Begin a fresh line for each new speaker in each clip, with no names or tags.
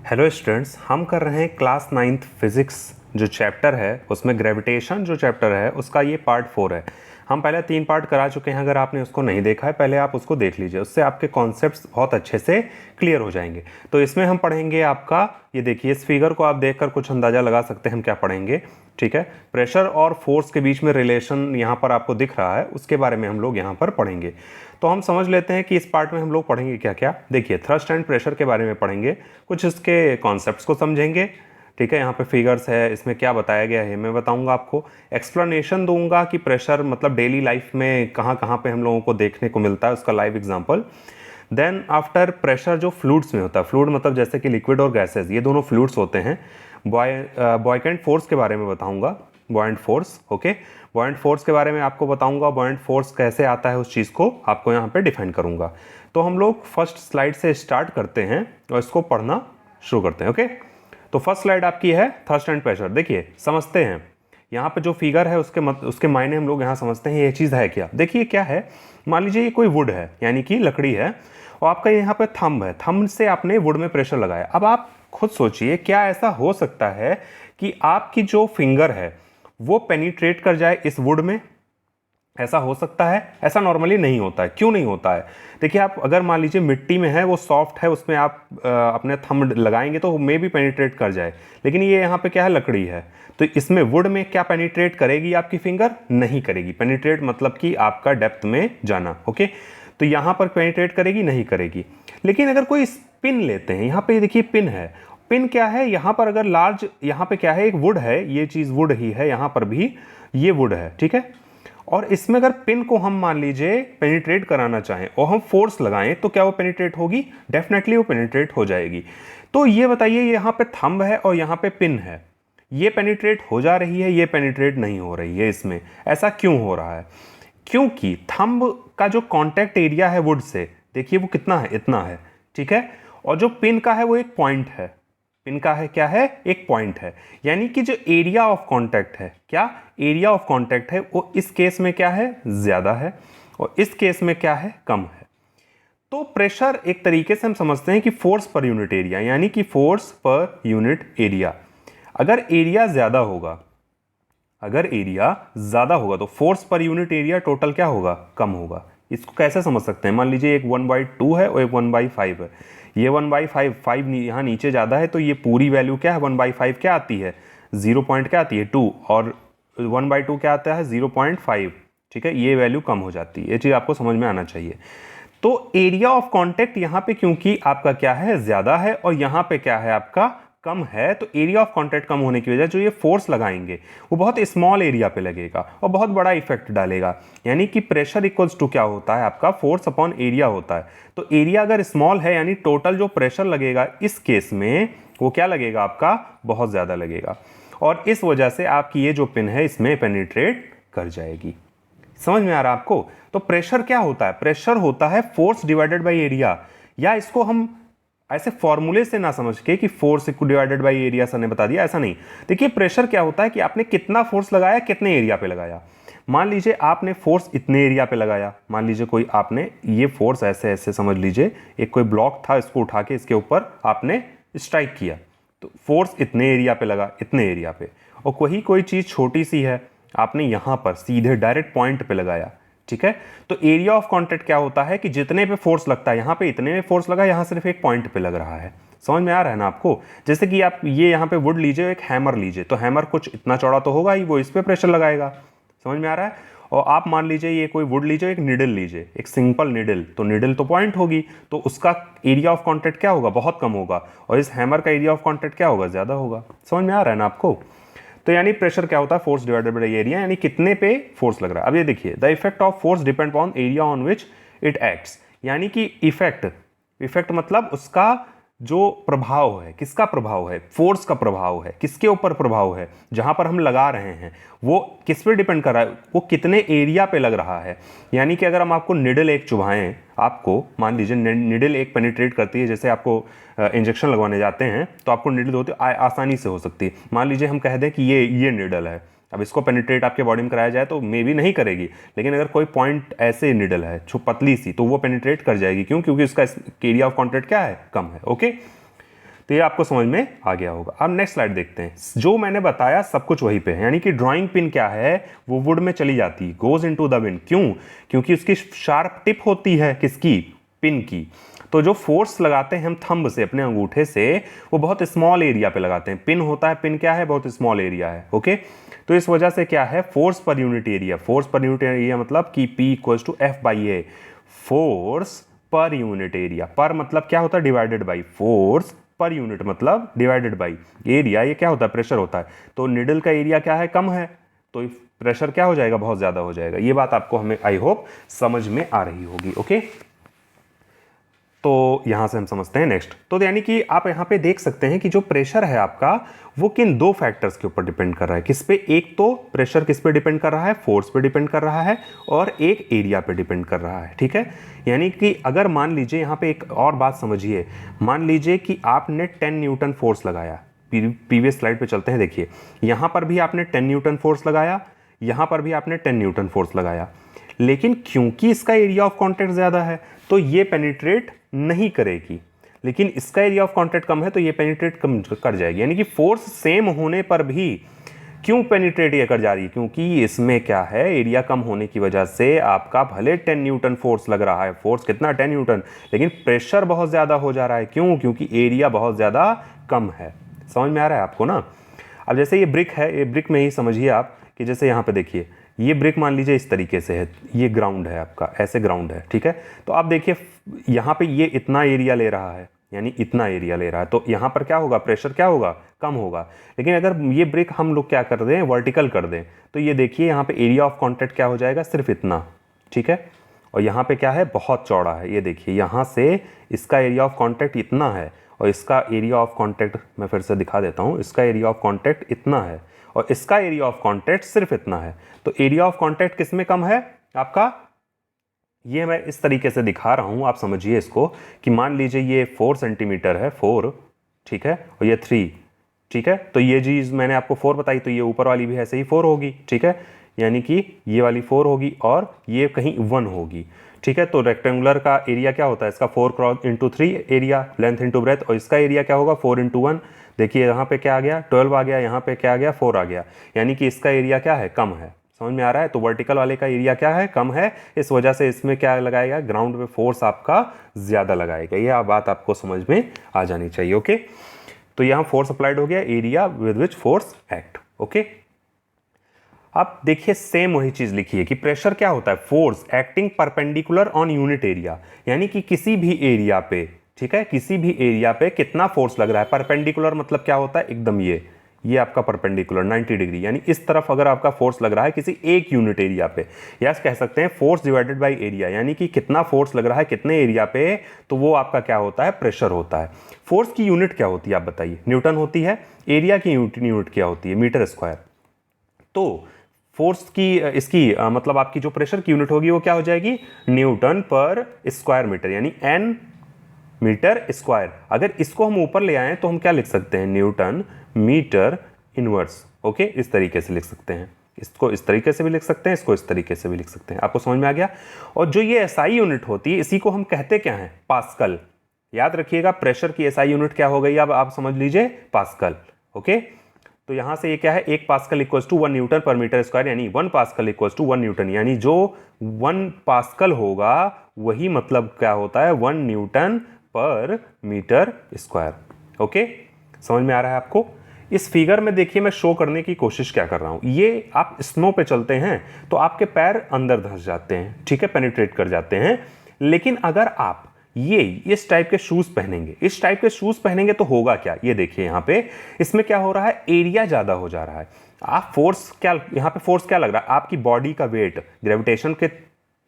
Hello students, हम कर रहे हैं क्लास 9th फिज़िक्स जो चैप्टर है उसमें ग्रेविटेशन जो चैप्टर है उसका ये पार्ट 4 है। हम पहले 3 पार्ट करा चुके हैं। अगर आपने उसको नहीं देखा है पहले आप उसको देख लीजिए, उससे आपके कॉन्सेप्ट्स बहुत अच्छे से क्लियर हो जाएंगे। तो इसमें हम पढ़ेंगे आपका, ये देखिए इस फिगर को आप देखकर कुछ अंदाज़ा लगा सकते हैं हम क्या पढ़ेंगे। ठीक है, प्रेशर और फोर्स के बीच में रिलेशन यहाँ पर आपको दिख रहा है, उसके बारे में हम लोग यहाँ पर पढ़ेंगे। तो हम समझ लेते हैं कि इस पार्ट में हम लोग पढ़ेंगे क्या क्या। देखिए थ्रस्ट एंड प्रेशर के बारे में पढ़ेंगे, कुछ इसके कॉन्सेप्ट्स को समझेंगे। ठीक है, यहाँ पे फिगर्स है, इसमें क्या बताया गया है मैं बताऊंगा आपको, एक्सप्लेनेशन दूंगा कि प्रेशर मतलब डेली लाइफ में कहाँ कहाँ पे हम लोगों को देखने को मिलता है, उसका live example. Then after pressure जो फ्लूइड्स में होता है, फ्लूइड मतलब जैसे कि लिक्विड और गैसेज, ये दोनों फ्लूइड्स होते हैं। बॉयकेंट फोर्स के बारे में बताऊंगा, buoyant force. Okay, buoyant force के बारे में आपको बताऊंगा, बॉयंट फोर्स कैसे आता है उस चीज़ को आपको यहाँ पे डिफाइन करूंगा। तो हम लोग फर्स्ट स्लाइड से स्टार्ट करते हैं और इसको पढ़ना शुरू करते हैं। ओके, तो फर्स्ट स्लाइड आपकी है थ्रस्ट एंड प्रेशर। देखिए समझते हैं यहाँ पे जो फिगर है उसके मायने हम लोग यहाँ समझते हैं ये चीज़ है क्या। देखिए क्या है, मान लीजिए ये कोई वुड है यानी कि लकड़ी है और आपका यहाँ पे थंब है, थंब से आपने वुड में प्रेशर लगाया। अब आप खुद सोचिए क्या ऐसा हो सकता है कि आपकी जो फिंगर है वो पेनिट्रेट कर जाए इस वुड में। ऐसा हो सकता है? ऐसा नॉर्मली नहीं होता है। क्यों नहीं होता है? देखिए आप अगर मान लीजिए मिट्टी में है, वो सॉफ्ट है, उसमें आप अपने थंब लगाएंगे तो मे भी पेनिट्रेट कर जाए, लेकिन ये यहाँ पे क्या है, लकड़ी है, तो इसमें वुड में क्या पेनिट्रेट करेगी आपकी फिंगर? नहीं करेगी। पेनिट्रेट मतलब कि आपका डेप्थ में जाना। ओके, तो यहाँ पर पेनिट्रेट करेगी? नहीं करेगी। लेकिन अगर कोई पिन लेते हैं, यहाँ पे देखिए पिन है, पिन क्या है, यहाँ पर अगर लार्ज, यहाँ पे क्या है, एक वुड है, ये चीज़ वुड ही है, यहाँ पर भी ये वुड है। ठीक है, और इसमें अगर पिन को हम मान लीजिए पेनिट्रेट कराना चाहें और हम फोर्स लगाएं तो क्या वो पेनिट्रेट होगी? डेफिनेटली वो पेनिट्रेट हो जाएगी। तो ये बताइए, यहाँ पे थंब है और यहाँ पे पिन है, ये पेनिट्रेट हो जा रही है, ये पेनिट्रेट नहीं हो रही है इसमें। ऐसा क्यों हो रहा है? क्योंकि थंब का जो कॉन्टैक्ट एरिया है वुड से, देखिए वो कितना है, इतना है। ठीक है, और जो पिन का है वो एक पॉइंट है, पिन का है क्या है, एक पॉइंट है। यानी कि जो एरिया ऑफ कांटेक्ट है, क्या एरिया ऑफ कांटेक्ट है, वो इस केस में क्या है, ज्यादा है, और इस केस में क्या है, कम है। तो प्रेशर एक तरीके से हम समझते हैं कि फोर्स पर यूनिट एरिया, यानी कि फोर्स पर यूनिट एरिया। अगर एरिया ज्यादा होगा, अगर एरिया ज्यादा होगा तो force per unit area total क्या होगा, कम होगा। इसको कैसे समझ सकते हैं? मान लीजिए एक 1/2 है और एक 1/5 है। ये 1/5, 5 यहाँ नीचे ज़्यादा है, तो ये पूरी वैल्यू क्या है, 1/5 क्या आती है, 0 पॉइंट क्या आती है, 2, और 1/2 क्या आता है, 0.5। ठीक है, ये वैल्यू कम हो जाती है, ये चीज़ आपको समझ में आना चाहिए। तो एरिया ऑफ कॉन्टेक्ट यहाँ पे क्योंकि आपका क्या है, ज़्यादा है, और यहाँ पे क्या है आपका कम है, तो एरिया ऑफ कॉन्टैक्ट कम होने की वजह जो ये फोर्स लगाएंगे वो बहुत स्मॉल एरिया पे लगेगा और बहुत बड़ा इफेक्ट डालेगा। यानी कि प्रेशर इक्वल्स टू क्या होता है आपका, फोर्स अपॉन एरिया होता है। तो एरिया अगर स्मॉल है यानी टोटल जो प्रेशर लगेगा इस केस में वो क्या लगेगा आपका, बहुत ज़्यादा लगेगा, और इस वजह से आपकी ये जो पिन है इसमें पेनिट्रेट कर जाएगी। समझ में आ रहा है आपको? तो प्रेशर क्या होता है? प्रेशर होता है फोर्स डिवाइडेड बाई एरिया, या इसको हम ऐसे फॉर्मूले से ना समझ के कि force equal divided by area sir ने बता दिया, ऐसा नहीं। देखिए प्रेशर क्या होता है कि आपने कितना फोर्स लगाया, कितने एरिया पे लगाया। मान लीजिए आपने फोर्स इतने एरिया पे लगाया, मान लीजिए कोई आपने ये फोर्स ऐसे ऐसे समझ लीजिए, एक कोई ब्लॉक था, इसको उठा के इसके ऊपर आपने स्ट्राइक किया, तो फोर्स इतने एरिया पे लगा, इतने एरिया पे। और कोई चीज़ छोटी सी है, आपने यहाँ पर सीधे डायरेक्ट पॉइंट पे लगाया। ठीक है, तो एरिया ऑफ कॉन्टैक्ट क्या होता है कि जितने पे फोर्स लगता है, यहाँ पे इतने में फोर्स लगा, यहाँ सिर्फ एक पॉइंट पे लग रहा है। समझ में आ रहा है ना आपको? जैसे कि आप ये यहाँ पे वुड लीजिए, एक हैमर लीजिए, तो हैमर कुछ इतना चौड़ा तो होगा ही, वो इस पे प्रेशर लगाएगा। समझ में आ रहा है? और आप मान लीजिए ये कोई वुड लीजिए, एक निडल लीजिए, एक सिंपल निडल, तो निडल तो पॉइंट होगी, तो उसका एरिया ऑफ कॉन्टैक्ट क्या होगा, बहुत कम होगा, और इस हैमर का एरिया ऑफ कॉन्टैक्ट क्या होगा, ज्यादा होगा। समझ में आ रहा है ना आपको? तो यानी प्रेशर क्या होता है, फोर्स डिवाइडेड बाय एरिया, यानी कितने पे फोर्स लग रहा है। अब ये देखिए, the effect of force depend upon area on which it acts, यानी कि इफेक्ट मतलब उसका जो प्रभाव है, किसका प्रभाव है, फोर्स का प्रभाव है, किसके ऊपर प्रभाव है, जहां पर हम लगा रहे हैं वो किस पे डिपेंड कर रहा है, वो कितने एरिया पे लग रहा है। यानी कि अगर हम आपको निडल एक चुभाएं, आपको मान लीजिए निडल एक पेनिट्रेट करती है, जैसे आपको इंजेक्शन लगवाने जाते हैं तो आपको निडल होती है, आसानी से हो सकती है। मान लीजिए हम कह दें कि ये निडल है, अब इसको पेनिट्रेट आपके बॉडी में कराया जाए तो मे भी नहीं करेगी, लेकिन अगर कोई पॉइंट ऐसे निडल है पतली सी, तो वो पेनिट्रेट कर जाएगी। क्यों? क्योंकि उसका एरिया ऑफ कॉन्टैक्ट क्या है, कम है। ओके, तो ये आपको समझ में आ गया होगा। अब नेक्स्ट स्लाइड देखते हैं। जो मैंने बताया सब कुछ वहीं पे है, यानी कि ड्राइंग पिन क्या है, वो वुड में चली जाती है, गोज इनटू द विंड। क्यों? क्योंकि उसकी शार्प टिप होती है, किसकी? पिन की। तो जो फोर्स लगाते हैं हम थंब से, अपने अंगूठे से, वो बहुत स्मॉल एरिया पे लगाते हैं। पिन होता है, पिन क्या है? बहुत स्मॉल एरिया है। ओके, तो इस वजह से क्या है, force per unit area, force per unit area मतलब कि P equals to F by A, force per unit area. Per मतलब क्या होता है? Divided by. Force per unit मतलब डिवाइडेड बाई एरिया। ये क्या होता है? प्रेशर होता है। तो निडल का एरिया क्या है? कम है, तो प्रेशर क्या हो जाएगा? बहुत ज्यादा हो जाएगा। ये बात आपको हमें आई होप समझ में आ रही होगी। ओके, तो यहां से हम समझते हैं नेक्स्ट। तो यानी कि आप यहां पे देख सकते हैं कि जो प्रेशर है आपका, वो किन दो फैक्टर्स के ऊपर डिपेंड कर रहा है। किस पे? एक तो प्रेशर किस पे डिपेंड कर रहा है? फोर्स पे डिपेंड कर रहा है, और एक एरिया पे डिपेंड कर रहा है। ठीक है, यानी कि अगर मान लीजिए, यहां पे एक और बात समझिए, मान लीजिए कि आपने 10 न्यूटन फोर्स लगाया। प्रीवियस स्लाइड पे चलते हैं, देखिए यहां पर भी आपने 10 न्यूटन फोर्स लगाया, यहां पर भी आपने 10 न्यूटन फोर्स लगाया, लेकिन क्योंकि इसका एरिया ऑफ कॉन्टैक्ट ज्यादा है तो ये पेनिट्रेट नहीं करेगी, लेकिन इसका एरिया ऑफ कॉन्टैक्ट कम है तो ये पेनिट्रेट कम कर जाएगी। यानी कि फोर्स सेम होने पर भी क्यों पेनिट्रेट ये कर जा रही है? क्योंकि इसमें क्या है, एरिया कम होने की वजह से आपका भले 10 न्यूटन फोर्स लग रहा है, फोर्स कितना? 10 न्यूटन, लेकिन प्रेशर बहुत ज्यादा हो जा रहा है। क्यों? क्योंकि एरिया बहुत ज्यादा कम है। समझ में आ रहा है आपको ना? अब जैसे ये ब्रिक है, ये ब्रिक में ही समझिए आप कि जैसे यहाँ पे देखिए, ये ब्रिक मान लीजिए इस तरीके से है, ये ग्राउंड है आपका, ऐसे ग्राउंड है। ठीक है, तो आप देखिए यहाँ पे ये इतना एरिया ले रहा है, यानी इतना एरिया ले रहा है, तो यहाँ पर क्या होगा? प्रेशर क्या होगा? कम होगा। लेकिन अगर ये ब्रिक हम लोग क्या कर दें, वर्टिकल कर दें, तो ये देखिए यहाँ पे एरिया ऑफ कॉन्टैक्ट क्या हो जाएगा? सिर्फ इतना। ठीक है, और यहाँ पे क्या है? बहुत चौड़ा है। ये देखिए यहाँ से इसका एरिया ऑफ कॉन्टैक्ट इतना है, और इसका एरिया ऑफ कॉन्टैक्ट मैं फिर से दिखा देता हूँ, इसका एरिया ऑफ कॉन्टैक्ट इतना है, और इसका एरिया ऑफ कॉन्टैक्ट सिर्फ इतना है। तो एरिया ऑफ कॉन्टैक्ट किस में कम है आपका? ये मैं इस तरीके से दिखा रहा हूं, आप समझिए इसको कि मान लीजिए ये 4 सेंटीमीटर है, 4, ठीक है, और ये 3, ठीक है, तो ये चीज मैंने आपको 4 बताई, तो ये ऊपर वाली भी ऐसे ही 4 होगी। ठीक है, यानी कि ये वाली 4 होगी और ये कहीं 1 होगी। ठीक है, तो रेक्टेंगुलर का एरिया क्या होता है? इसका 4 cross into 3 area, length into breadth, और इसका एरिया क्या होगा? 4 इंटू 1। देखिए यहाँ पे क्या आ गया? 12 आ गया, यहाँ पे क्या आ गया? 4 आ गया, यानी कि इसका एरिया क्या है? कम है। समझ में आ रहा है? तो वर्टिकल वाले का एरिया क्या है? कम है, इस वजह से इसमें क्या लगाएगा? ग्राउंड पे फोर्स आपका ज्यादा लगाएगा। ये बात आपको समझ में आ जानी चाहिए। ओके, तो यहाँ फोर्स अप्लाइड हो गया, area with which force act. Okay, अब देखिए सेम वही चीज लिखी है कि प्रेशर क्या होता है? Force acting perpendicular on unit area, यानी कि किसी भी एरिया पे, ठीक है, किसी भी एरिया पे कितना फोर्स लग रहा है। परपेंडिकुलर मतलब क्या होता है? एकदम ये आपका परपेंडिकुलर 90 डिग्री, यानी इस तरफ अगर आपका फोर्स लग रहा है किसी एक यूनिट एरिया पे, या कह सकते हैं फोर्स डिवाइडेड बाय एरिया, यानी कि कितना फोर्स लग रहा है कितने एरिया पे, तो वो आपका क्या होता है? प्रेशर होता है। फोर्स की यूनिट क्या होती है आप बताइए? न्यूटन होती है। एरिया की यूनिट क्या होती है? Metre square. तो फोर्स की इसकी मतलब आपकी जो प्रेशर की यूनिट होगी वो क्या हो जाएगी? न्यूटन पर स्क्वायर मीटर, यानी एन मीटर स्क्वायर। अगर इसको हम ऊपर ले आए तो हम क्या लिख सकते हैं? Newton metre inverse. ओके, इस तरीके से लिख सकते हैं, इसको इस तरीके से भी लिख सकते हैं, इसको इस तरीके से भी लिख सकते हैं। आपको समझ में आ गया? और जो ये एसआई यूनिट होती है, इसी को हम कहते क्या है? पास्कल। याद रखिएगा, प्रेशर की एसआई यूनिट क्या हो गई? अब आप समझ लीजिए, पास्कल। ओके, तो यहां से ये क्या है? 1 पास्कल इक्वल्स टू 1 न्यूटन पर मीटर स्क्वायर, यानी 1 पास्कल इक्वल्स टू 1 न्यूटन, यानी जो 1 पास्कल होगा वही मतलब क्या होता है? 1 न्यूटन पर मीटर स्क्वायर। ओके, समझ में आ रहा है आपको? इस फिगर में देखिए मैं शो करने की कोशिश क्या कर रहा हूं। ये आप स्नो पे चलते हैं तो आपके पैर अंदर धंस जाते हैं, ठीक है, पेनिट्रेट कर जाते हैं। लेकिन अगर आप ये इस टाइप के शूज पहनेंगे, इस टाइप के शूज पहनेंगे तो होगा क्या? ये देखिए यहाँ पे, इसमें क्या हो रहा है? एरिया ज्यादा हो जा रहा है। आप फोर्स क्या, यहाँ पे फोर्स क्या लग रहा है? आपकी बॉडी का वेट, ग्रेविटेशन के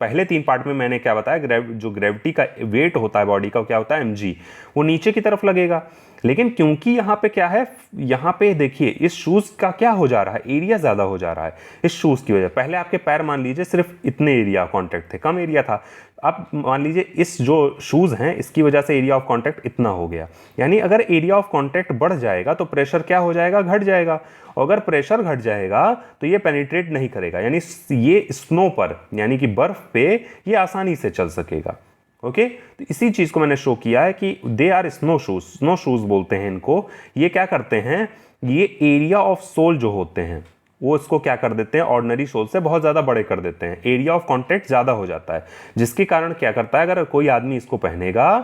पहले 3 पार्ट में मैंने क्या बताया? जो ग्रेविटी का वेट होता है बॉडी का, क्या होता है? mg, वो नीचे की तरफ लगेगा। लेकिन क्योंकि यहाँ पे क्या है? यहाँ पे देखिए इस शूज का क्या हो जा रहा है? एरिया ज्यादा हो जा रहा है इस शूज की वजह। पहले आपके पैर मान लीजिए सिर्फ इतने एरिया कॉन्टैक्ट थे, कम एरिया था। अब मान लीजिए इस जो शूज हैं इसकी वजह से एरिया ऑफ कॉन्टैक्ट इतना हो गया। यानी अगर एरिया ऑफ कॉन्टैक्ट बढ़ जाएगा तो प्रेशर क्या हो जाएगा? घट जाएगा। और अगर प्रेशर घट जाएगा तो ये पेनिट्रेट नहीं करेगा, यानी ये स्नो पर, यानी कि बर्फ पे ये आसानी से चल सकेगा। ओके तो इसी चीज़ को मैंने शो किया है कि दे आर स्नो शूज बोलते हैं इनको। ये क्या करते हैं, ये एरिया ऑफ सोल जो होते हैं वो इसको क्या कर देते हैं, ऑर्डिनरी सोल से बहुत ज़्यादा बड़े कर देते हैं, एरिया ऑफ कॉन्टैक्ट ज़्यादा हो जाता है, जिसके कारण क्या करता है, अगर कोई आदमी इसको पहनेगा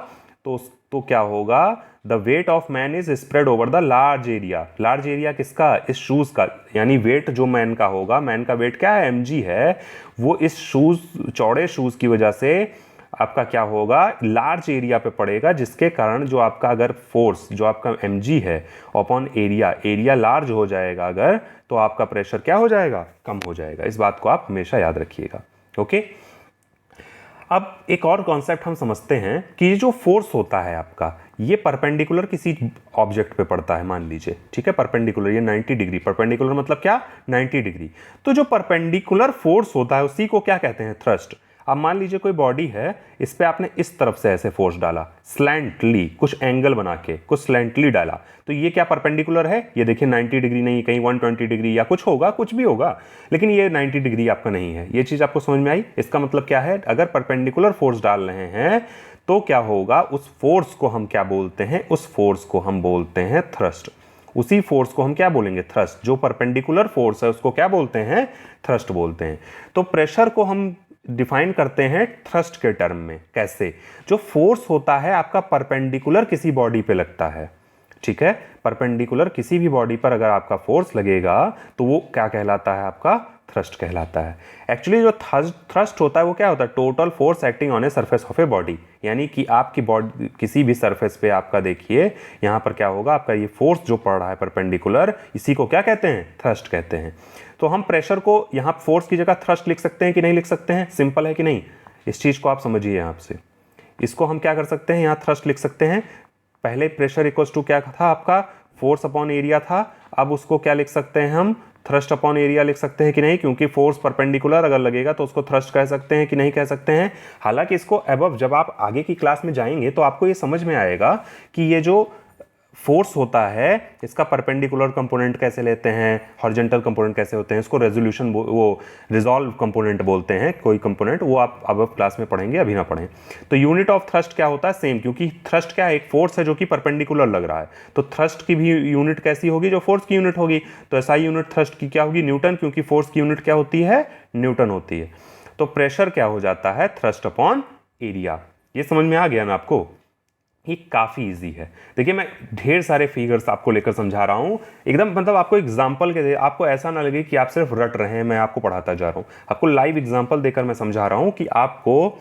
तो क्या होगा, the weight of man is spread over the large area. Large area किसका, इस शूज का, यानी वेट जो मैन का होगा, मैन का वेट क्या है, mg है, वो इस शूज, चौड़े शूज की वजह से आपका क्या होगा, लार्ज एरिया पे पड़ेगा, जिसके कारण जो आपका अगर फोर्स जो आपका mg है अपॉन एरिया लार्ज हो जाएगा अगर, तो आपका प्रेशर क्या हो जाएगा, कम हो जाएगा। इस बात को आप हमेशा याद रखिएगा। ओके, अब एक और कॉन्सेप्ट हम समझते हैं कि ये जो फोर्स होता है आपका, ये परपेंडिकुलर किसी ऑब्जेक्ट पे पड़ता है, मान लीजिए, ठीक है, परपेंडिकुलर, ये 90 डिग्री, परपेंडिकुलर मतलब क्या, 90 डिग्री। तो जो परपेंडिकुलर फोर्स होता है उसी को क्या कहते हैं, थ्रस्ट। अब मान लीजिए कोई बॉडी है, इस पे आपने इस तरफ से ऐसे फोर्स डाला, स्लैंटली, कुछ एंगल बना के कुछ स्लैंटली डाला, तो ये क्या परपेंडिकुलर है, ये देखिए 90 डिग्री नहीं, कहीं 120 डिग्री या कुछ होगा, कुछ भी होगा, लेकिन ये 90 डिग्री आपका नहीं है। ये चीज़ आपको समझ में आई। इसका मतलब क्या है, अगर परपेंडिकुलर फोर्स डाल रहे हैं तो क्या होगा, उस फोर्स को हम क्या बोलते हैं, उस फोर्स को हम बोलते हैं थ्रस्ट। उसी फोर्स को हम क्या बोलेंगे, थ्रस्ट। जो परपेंडिकुलर फोर्स है उसको क्या बोलते हैं, थ्रस्ट बोलते हैं। तो प्रेशर को हम डिफाइन करते हैं थ्रस्ट के टर्म में। कैसे, जो फोर्स होता है आपका परपेंडिकुलर किसी बॉडी पे लगता है, ठीक है, परपेंडिकुलर किसी भी बॉडी पर अगर आपका फोर्स लगेगा तो वो क्या कहलाता है, आपका थ्रस्ट कहलाता है। एक्चुअली जो थ्रस्ट होता है वो क्या होता है, total force acting on a surface of a body, यानी कि आपकी बॉडी किसी भी सरफेस पे आपका देखिए यहाँ पर क्या होगा, आपका ये फोर्स जो पड़ रहा है परपेंडिकुलर, इसी को क्या कहते हैं, थ्रस्ट कहते हैं। तो हम प्रेशर को यहाँ फोर्स की जगह थ्रस्ट लिख सकते हैं कि नहीं लिख सकते हैं, सिंपल है कि नहीं, इस चीज़ को आप समझिए। यहाँ से इसको हम क्या कर सकते हैं, यहाँ थ्रस्ट लिख सकते हैं। पहले प्रेशर इक्वल्स टू क्या था आपका, फोर्स अपॉन एरिया था, अब उसको क्या लिख सकते हैं हम, थ्रस्ट अपॉन एरिया लिख सकते हैं कि नहीं, क्योंकि फोर्स परपेंडिकुलर अगर लगेगा तो उसको थ्रस्ट कह सकते हैं कि नहीं कह सकते हैं। हालांकि इसको अबव जब आप आगे की क्लास में जाएंगे तो आपको ये समझ में आएगा कि ये जो फोर्स होता है इसका परपेंडिकुलर कंपोनेंट कैसे लेते हैं, हॉरिजॉन्टल कंपोनेंट कैसे होते हैं, इसको रेजोल्यूशन वो रिजॉल्व कंपोनेंट बोलते हैं, कोई कंपोनेंट, वो आप अब क्लास में पढ़ेंगे, अभी ना पढ़ें। तो यूनिट ऑफ थ्रस्ट क्या होता है, सेम, क्योंकि थ्रस्ट क्या है, एक फोर्स है जो कि परपेंडिकुलर लग रहा है, तो थ्रस्ट की भी यूनिट कैसी होगी, जो फोर्स की यूनिट होगी। तो एसआई यूनिट थ्रस्ट की क्या होगी, न्यूटन, क्योंकि फोर्स की यूनिट क्या होती है, न्यूटन होती है। तो प्रेशर क्या हो जाता है, थ्रस्ट अपॉन एरिया। ये समझ में आ गया ना आपको, ये काफ़ी इजी है। देखिए मैं ढेर सारे फिगर्स आपको लेकर समझा रहा हूँ, एकदम मतलब आपको एग्जाम्पल के दे, आपको ऐसा ना लगे कि आप सिर्फ रट रहे हैं, मैं आपको पढ़ाता जा रहा हूँ, आपको लाइव एग्जाम्पल देकर मैं समझा रहा हूँ कि आपको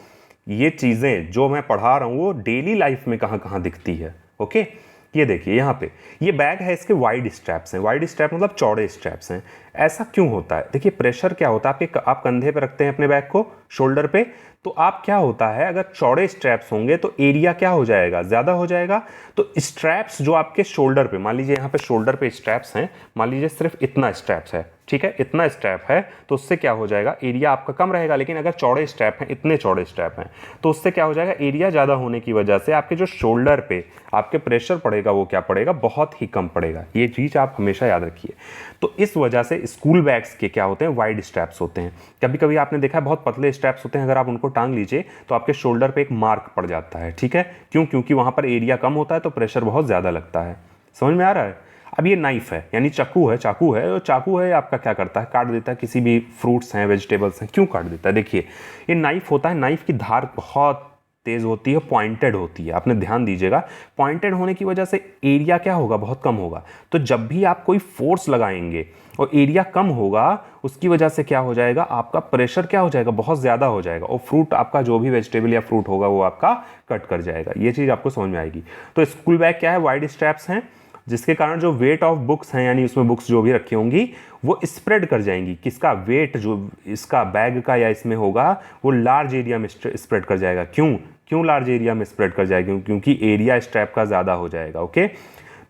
ये चीज़ें जो मैं पढ़ा रहा हूँ वो डेली लाइफ में कहाँ कहाँ दिखती है। ओके, ये देखिए यहाँ पे ये बैग है, इसके वाइड स्ट्रैप्स हैं, वाइड स्ट्रैप मतलब चौड़े स्ट्रैप्स हैं। ऐसा क्यों होता है, देखिए प्रेशर क्या होता है, आप कंधे पे रखते हैं अपने बैग को, शोल्डर पे, तो आप क्या होता है, अगर चौड़े स्ट्रैप्स होंगे तो एरिया क्या हो जाएगा, ज़्यादा हो जाएगा। तो स्ट्रैप्स जो आपके शोल्डर पे, मान लीजिए यहाँ पे शोल्डर पे स्ट्रैप्स हैं, मान लीजिए सिर्फ इतना स्ट्रैप्स है, ठीक है, इतना स्ट्रैप है, तो उससे क्या हो जाएगा, एरिया आपका कम रहेगा। लेकिन अगर चौड़े स्ट्रैप हैं, इतने चौड़े स्ट्रैप हैं, तो उससे क्या हो जाएगा, एरिया ज़्यादा होने की वजह से आपके जो शोल्डर पे आपके प्रेशर पड़ेगा वो क्या पड़ेगा, बहुत ही कम पड़ेगा। ये चीज़ आप हमेशा याद रखिए। तो इस वजह से स्कूल बैग्स के क्या होते हैं, वाइड स्ट्रैप्स होते हैं। कभी कभी आपने देखा है बहुत पतले स्ट्रैप्स होते हैं, अगर आप उनको टांग लीजिए तो आपके शोल्डर पे एक मार्क पड़ जाता है, ठीक है, क्यों, क्योंकि वहाँ पर एरिया कम होता है तो प्रेशर बहुत ज़्यादा लगता है। समझ में आ रहा है। अब ये नाइफ है, यानी चाकू है, तो चाकू है आपका क्या करता है, काट देता है किसी भी फ्रूट्स हैं, वेजिटेबल्स हैं, क्यों काट देता है, देखिए ये नाइफ होता है, नाइफ की धार बहुत तेज़ होती है, पॉइंटेड होती है, आपने ध्यान दीजिएगा, पॉइंटेड होने की वजह से एरिया क्या होगा, बहुत कम होगा। तो जब भी आप कोई फोर्स लगाएंगे और एरिया कम होगा, उसकी वजह से क्या हो जाएगा, आपका प्रेशर क्या हो जाएगा, बहुत ज़्यादा हो जाएगा, और फ्रूट आपका जो भी वेजिटेबल या फ्रूट होगा वो आपका कट कर जाएगा। ये चीज़ आपको समझ में आएगी। तो स्कूल बैग क्या है, वाइड स्ट्रैप्स हैं, जिसके कारण जो वेट ऑफ बुक्स हैं, यानी उसमें बुक्स जो भी रखी होंगी वो स्प्रेड कर जाएंगी, किसका वेट जो इसका बैग का या इसमें होगा वो लार्ज एरिया में स्प्रेड कर जाएगा। क्यों लार्ज एरिया में स्प्रेड कर जाएगा, क्योंकि एरिया स्ट्रैप का ज़्यादा हो जाएगा। ओके,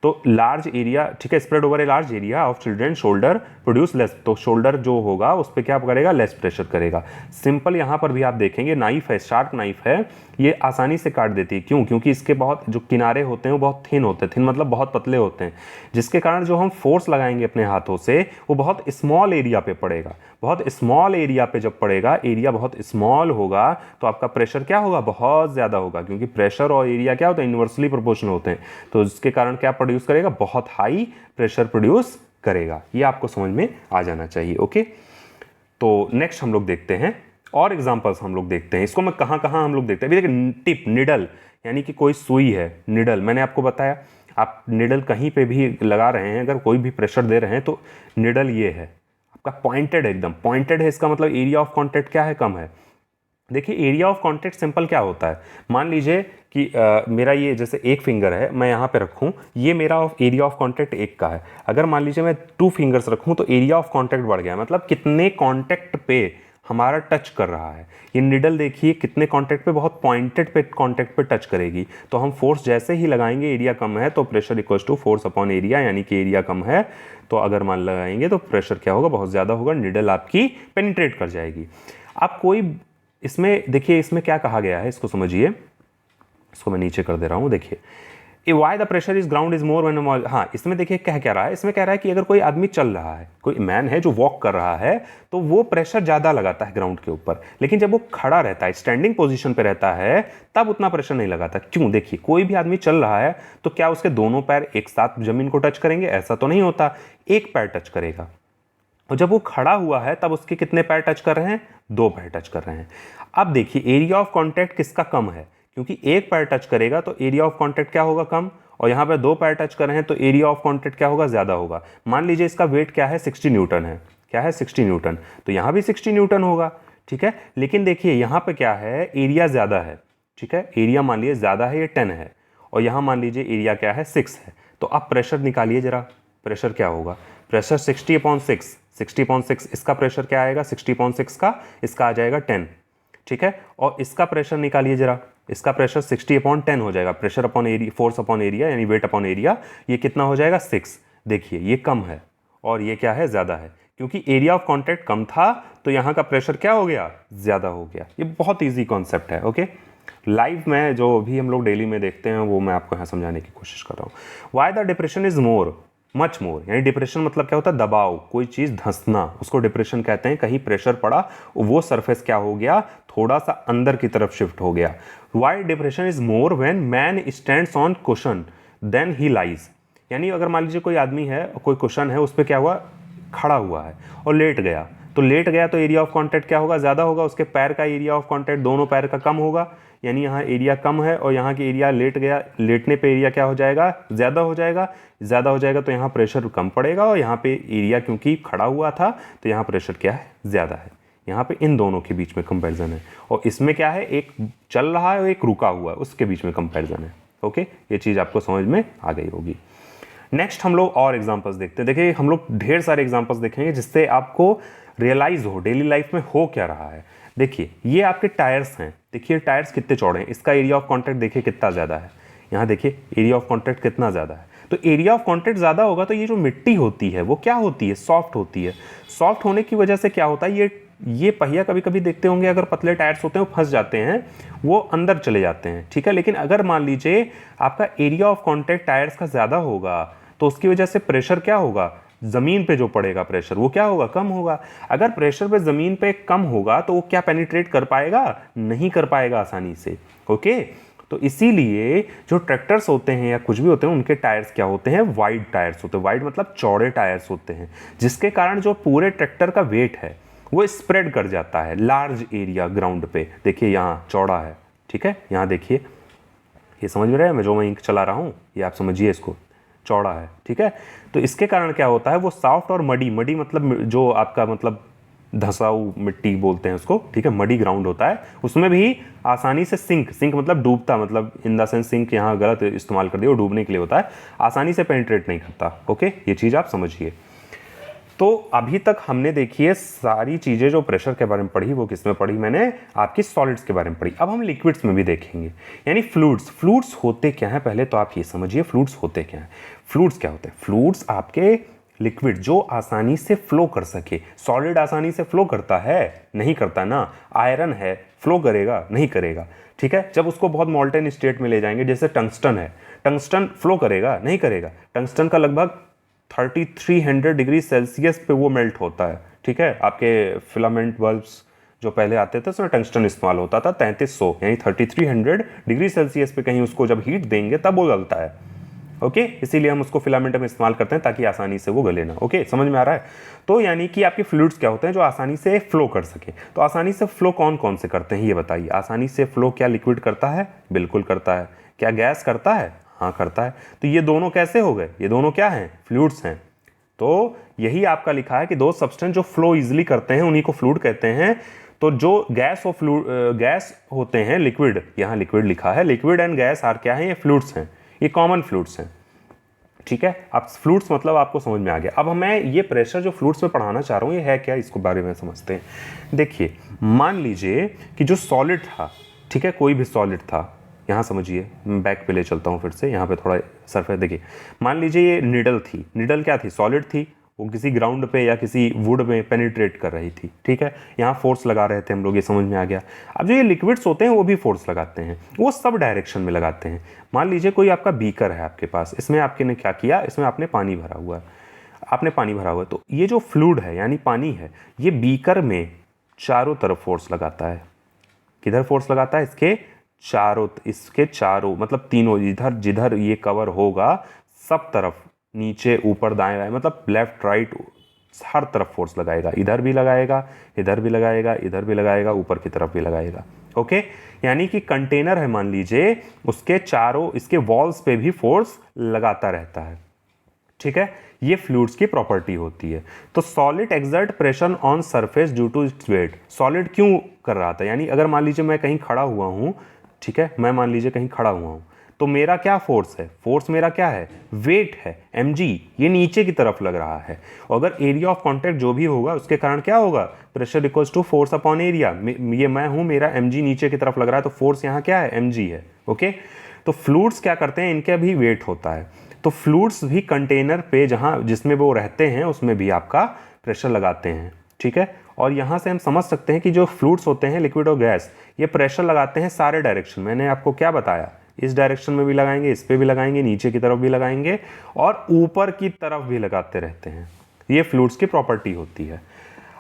तो लार्ज एरिया, ठीक है, spread over a large area of children shoulder produce less, तो शोल्डर जो होगा उस पर क्या करेगा, लेस प्रेशर करेगा। सिंपल यहाँ पर भी आप देखेंगे नाइफ है, शार्प नाइफ है, ये आसानी से काट देती है। क्यों? क्योंकि इसके बहुत जो किनारे होते हैं वो बहुत थिन होते हैं, थिन मतलब बहुत पतले होते हैं, जिसके कारण जो हम फोर्स लगाएंगे अपने हाथों से वो बहुत स्मॉल एरिया पे पड़ेगा। बहुत स्मॉल एरिया पे जब पड़ेगा, एरिया बहुत स्मॉल होगा, तो आपका प्रेशर क्या होगा, बहुत ज़्यादा होगा, क्योंकि प्रेशर और एरिया क्या होता है, इन्वर्सली प्रोपोर्शनल होते हैं। तो इसके कारण क्या प्रोड्यूस करेगा, बहुत हाई प्रेशर प्रोड्यूस करेगा। ये आपको समझ में आ जाना चाहिए। ओके, तो नेक्स्ट हम लोग देखते हैं और एग्जांपल्स हम लोग देखते हैं। इसको मैं कहाँ कहाँ हम लोग देखते हैं। अभी देखिए टिप, निडल, यानी कि कोई सुई है, निडल, मैंने आपको बताया आप निडल कहीं पे भी लगा रहे हैं, अगर कोई भी प्रेशर दे रहे हैं तो निडल ये है आपका पॉइंटेड है, एकदम पॉइंटेड है। इसका मतलब एरिया ऑफ कॉन्टैक्ट क्या है, कम है। देखिए एरिया ऑफ कॉन्टैक्ट सिंपल क्या होता है, मान लीजिए कि मेरा ये जैसे एक फिंगर है, मैं यहाँ पे रखूँ, ये मेरा एरिया ऑफ कॉन्टैक्ट एक का है। अगर मान लीजिए मैं 2 फिंगर्स रखूँ तो एरिया ऑफ कॉन्टैक्ट बढ़ गया, मतलब कितने कॉन्टैक्ट पे हमारा टच कर रहा है। ये निडल देखिए कितने कॉन्टैक्ट पे, बहुत पॉइंटेड पे कॉन्टैक्ट पे टच करेगी। तो हम फोर्स जैसे ही लगाएंगे, एरिया कम है तो pressure equals to force upon area, यानी कि एरिया कम है तो अगर मान लगाएंगे तो प्रेशर क्या होगा, बहुत ज़्यादा होगा, निडल आपकी पेनिट्रेट कर जाएगी। आप कोई इसमें देखिए, इसमें क्या कहा गया है इसको समझिए, इसको मैं नीचे कर दे रहा हूँ। देखिए why the pressure is ground is more when, हाँ इसमें देखिए क्या रहा है, इसमें कह रहा है कि अगर कोई आदमी चल रहा है, कोई मैन है जो वॉक कर रहा है, तो वो प्रेशर ज़्यादा लगाता है ग्राउंड के ऊपर, लेकिन जब वो खड़ा रहता है, स्टैंडिंग पोजीशन पे रहता है, तब उतना प्रेशर नहीं लगाता। क्यों? देखिए कोई भी आदमी चल रहा है तो क्या उसके दोनों पैर एक साथ जमीन को टच करेंगे? ऐसा तो नहीं होता, एक पैर टच करेगा। और जब वो खड़ा हुआ है तब उसके कितने पैर टच कर रहे हैं? 2 पैर टच कर रहे हैं। अब देखिए एरिया ऑफ कॉन्टैक्ट किसका कम है, क्योंकि एक पैर टच करेगा तो एरिया ऑफ कॉन्टैक्ट क्या होगा, कम, और यहाँ पे 2 पैर टच कर रहे हैं तो एरिया ऑफ कॉन्टैक्ट क्या होगा, ज़्यादा होगा। मान लीजिए इसका वेट क्या है, 60 न्यूटन है, क्या है 60 न्यूटन, तो यहाँ भी 60 न्यूटन होगा, ठीक है। लेकिन देखिए यहाँ पे क्या है, एरिया ज़्यादा है, ठीक है, एरिया मान लीजिए ज़्यादा है, ये 10 है, और यहाँ मान लीजिए एरिया क्या है, 6 है। तो आप प्रेशर निकालिए जरा, प्रेशर क्या होगा, प्रेशर 60/6, 60/6, इसका प्रेशर क्या आएगा, 60/6 का, इसका आ जाएगा 10, ठीक है। और इसका प्रेशर निकालिए जरा, इसका प्रेशर 60/10 हो जाएगा, pressure upon area, force upon area यानी वेट अपॉन एरिया, ये कितना हो जाएगा, 6। देखिए ये कम है और ये क्या है, ज़्यादा है, क्योंकि एरिया ऑफ कॉन्टैक्ट कम था तो यहाँ का प्रेशर क्या हो गया, ज़्यादा हो गया। ये बहुत ईजी कॉन्सेप्ट है। ओके, लाइव में जो भी हम लोग डेली में देखते हैं वो मैं आपको यहाँ समझाने की कोशिश कर रहा हूँ। Why the depression is more, much more, यानी डिप्रेशन मतलब क्या होता है, दबाव, कोई चीज़ धंसना, उसको डिप्रेशन कहते हैं। कहीं प्रेशर पड़ा, वो सरफेस क्या हो गया, थोड़ा सा अंदर की तरफ शिफ्ट हो गया। Why depression is more when man stands on cushion then he lies, यानी अगर मान लीजिए कोई आदमी है, कोई कुशन है, उस पर क्या हुआ, खड़ा हुआ है और लेट गया, तो लेट गया तो एरिया ऑफ कॉन्टैक्ट क्या होगा, ज़्यादा होगा, उसके पैर का एरिया ऑफ कॉन्टैक्ट दोनों पैर का कम होगा, यानी यहाँ एरिया कम है और यहाँ की एरिया, लेट गया, लेटने पे एरिया क्या हो जाएगा, ज़्यादा हो जाएगा, ज़्यादा हो जाएगा तो यहाँ प्रेशर कम पड़ेगा, और यहाँ पे एरिया क्योंकि खड़ा हुआ था तो यहाँ प्रेशर क्या है, ज़्यादा है। यहाँ पे इन दोनों के बीच में कंपैरिजन है, और इसमें क्या है, एक चल रहा है और एक रुका हुआ है, उसके बीच में कंपैरिजन है। ओके, ये चीज़ आपको समझ में आ गई होगी। नेक्स्ट हम लोग और एग्जांपल्स देखते हैं। देखिए हम लोग ढेर सारे एग्जांपल्स देखेंगे जिससे आपको रियलाइज हो डेली लाइफ में हो क्या रहा है। देखिए ये आपके टायर्स हैं, देखिए टायर्स कितने चौड़े हैं, इसका एरिया ऑफ कॉन्टैक्ट देखिए कितना ज़्यादा है, यहाँ देखिए एरिया ऑफ कॉन्टैक्ट कितना ज़्यादा है। तो एरिया ऑफ कॉन्टैक्ट ज़्यादा होगा तो ये जो मिट्टी होती है वो क्या होती है, सॉफ्ट होती है। सॉफ्ट होने की वजह से क्या होता है, ये पहिया कभी कभी देखते होंगे, अगर पतले टायर्स होते हैं वो फंस जाते हैं, वो अंदर चले जाते हैं, ठीक है। लेकिन अगर मान लीजिए आपका एरिया ऑफ कॉन्टैक्ट टायर्स का ज़्यादा होगा तो उसकी वजह से प्रेशर क्या होगा, ज़मीन पे जो पड़ेगा प्रेशर वो क्या होगा, कम होगा। अगर प्रेशर पे ज़मीन पे कम होगा तो वो क्या पेनिट्रेट कर पाएगा, नहीं कर पाएगा आसानी से। ओके, तो इसीलिए जो ट्रैक्टर्स होते हैं या कुछ भी होते हैं उनके टायर्स क्या होते हैं, वाइड टायर्स होते हैं। वाइड मतलब चौड़े टायर्स होते हैं, जिसके कारण जो पूरे ट्रैक्टर का वेट है वो स्प्रेड कर जाता है लार्ज एरिया ग्राउंड पे। देखिए यहाँ चौड़ा है, ठीक है, यहाँ देखिए, ये समझ में रहा है, मैं जो मैं इंक चला रहा हूँ ये आप समझिए, इसको चौड़ा है, ठीक है। तो इसके कारण क्या होता है, वो सॉफ्ट और मडी, मडी मतलब जो आपका मतलब धसाऊ मिट्टी बोलते हैं उसको, ठीक है, मडी ग्राउंड होता है, उसमें भी आसानी से सिंक, सिंक मतलब डूबता, मतलब इन द सेंस सिंक यहाँ गलत इस्तेमाल कर दिया, वो डूबने के लिए होता है, आसानी से पेनिट्रेट नहीं करता। ओके, ये चीज़ आप समझिए। तो अभी तक हमने देखिए सारी चीज़ें जो प्रेशर के बारे में पढ़ी वो किस में पढ़ी, मैंने आपकी सॉलिड्स के बारे में पढ़ी। अब हम लिक्विड्स में भी देखेंगे, यानी फ्लूइड्स। फ्लूइड्स होते क्या हैं पहले तो आप ये समझिए, फ्लूइड्स होते क्या हैं। फ्लूइड्स क्या होते हैं? फ्लूइड्स आपके लिक्विड जो आसानी से फ्लो कर सके। सॉलिड आसानी से फ्लो करता है? नहीं करता ना। आयरन है, फ्लो करेगा? नहीं करेगा, ठीक है। जब उसको बहुत मोल्टेन स्टेट में ले जाएंगे, जैसे टंगस्टन है, टंगस्टन फ्लो करेगा? नहीं करेगा। टंगस्टन का लगभग 3300 डिग्री सेल्सियस पे वो मेल्ट होता है, ठीक है। आपके फिलामेंट बल्ब्स जो पहले आते थे उसमें टंगस्टन इस्तेमाल होता था 3300 यानी 3300 डिग्री सेल्सियस पे कहीं उसको जब हीट देंगे तब वो गलता है, ओके। इसीलिए हम उसको फिलामेंट में इस्तेमाल करते हैं ताकि आसानी से वो गले ना, ओके। समझ में आ रहा है? तो यानी कि आपके फ्लूइड्स क्या होते हैं जो आसानी से फ्लो कर सके। तो आसानी से फ्लो कौन कौन से करते हैं ये बताइए। आसानी से फ्लो क्या लिक्विड करता है? बिल्कुल करता है। क्या गैस करता है? हाँ करता है। तो ये दोनों कैसे हो गए? ये दोनों क्या हैं? फ्लूइड्स हैं। तो यही आपका लिखा है कि दो सब्सटेंस जो फ्लो इजीली करते हैं उन्हीं को फ्लूइड कहते हैं। तो जो गैस और गैस होते हैं, लिक्विड, यहाँ लिक्विड लिखा है, लिक्विड एंड गैस आर क्या है? ये फ्लूइड्स हैं, ये कॉमन फ्लूइड्स हैं, ठीक है। अब फ्लूइड्स मतलब आपको समझ में आ गया। अब मैं ये प्रेशर जो फ्लूइड्स में पढ़ाना चाह रहा हूँ ये है क्या, इसको बारे में समझते हैं। देखिए, मान लीजिए कि जो सॉलिड था, ठीक है, कोई भी सॉलिड था, यहाँ समझिए, मैं बैक पे ले चलता हूँ फिर से, यहाँ पे थोड़ा सरफेस देखिए। मान लीजिए ये निडल थी, निडल क्या थी? सॉलिड थी, वो किसी ग्राउंड पे या किसी वुड में पेनिट्रेट कर रही थी, ठीक है। यहाँ फोर्स लगा रहे थे हम लोग, ये समझ में आ गया। अब जो ये लिक्विड्स होते हैं वो भी फोर्स लगाते हैं, वो सब डायरेक्शन में लगाते हैं। मान लीजिए कोई आपका बीकर है आपके पास, इसमें आपके ने क्या किया, इसमें आपने पानी भरा हुआ है, आपने पानी भरा हुआ है। तो ये जो फ्लूइड है यानी पानी है, ये बीकर में चारों तरफ फोर्स लगाता है। किधर फोर्स लगाता है? इसके चारों मतलब तीनों, इधर जिधर ये कवर होगा सब तरफ, नीचे ऊपर दाएं बाएं, मतलब लेफ्ट राइट हर तरफ फोर्स लगाएगा। इधर भी लगाएगा, इधर भी लगाएगा, इधर भी लगाएगा, ऊपर की तरफ भी लगाएगा, ओके। यानी कि कंटेनर है, मान लीजिए, उसके चारों, इसके वॉल्स पे भी फोर्स लगाता रहता है, ठीक है। ये फ्लूइड्स की प्रॉपर्टी होती है। तो solid exert pressure on surface due to its weight. Solid क्यों कर रहा था? यानी अगर मान लीजिए मैं कहीं खड़ा हुआ हूं, ठीक है, मैं मान लीजिए कहीं खड़ा हुआ हूं, तो मेरा क्या फोर्स है? फोर्स मेरा क्या है? वेट है, mg। ये नीचे की तरफ लग रहा है। अगर एरिया ऑफ कॉन्टैक्ट जो भी होगा उसके कारण क्या होगा? Pressure equals to force upon area. ये मैं हूं, मेरा mg नीचे की तरफ लग रहा है, तो फोर्स यहाँ क्या है? mg है, ओके। तो फ्लूइड्स क्या करते हैं? इनका भी वेट होता है। तो फ्लूइड्स भी कंटेनर पे जहां जिसमें वो रहते हैं उसमें भी आपका प्रेशर लगाते हैं, ठीक है। और यहाँ से हम समझ सकते हैं कि जो फ्लूइड्स होते हैं, लिक्विड और गैस, ये प्रेशर लगाते हैं सारे डायरेक्शन। मैंने आपको क्या बताया? इस डायरेक्शन में भी लगाएंगे, इस पे भी लगाएंगे, नीचे की तरफ भी लगाएंगे और ऊपर की तरफ भी लगाते रहते हैं। ये फ्लूइड्स की प्रॉपर्टी होती है।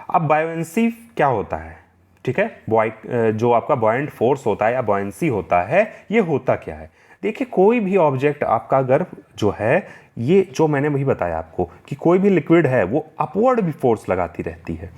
अब बायोएंसी क्या होता है, ठीक है। जो आपका बॉयंट फोर्स होता है या बॉयंसी होता है, ये होता क्या है? देखिए, कोई भी ऑब्जेक्ट आपका अगर जो है, ये जो मैंने वही बताया आपको कि कोई भी लिक्विड है वो अपवर्ड भी फोर्स लगाती रहती है।